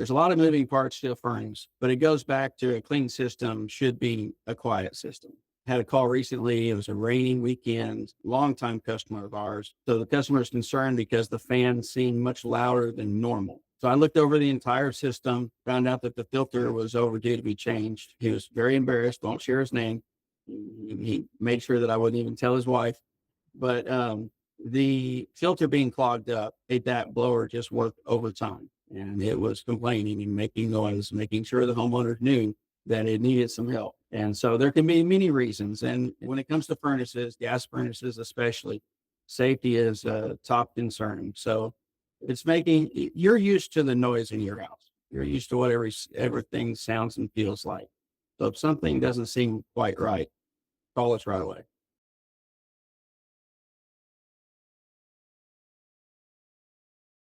There's a lot of moving parts to a furnace, but it goes back to a clean system should be a quiet system. Had a call recently. It was a rainy weekend, longtime customer of ours. So the customer is concerned because the fan seemed much louder than normal. So I looked over the entire system, found out that the filter was overdue to be changed. He was very embarrassed, won't share his name. He made sure that I wouldn't even tell his wife. But the filter being clogged up made that blower just work overtime. And it was complaining and making noise, making sure the homeowner knew that it needed some help. And so there can be many reasons. And when it comes to furnaces, gas furnaces especially, safety is a top concern. So it's you're used to the noise in your house. You're used to what everything sounds and feels like. So if something doesn't seem quite right, call us right away.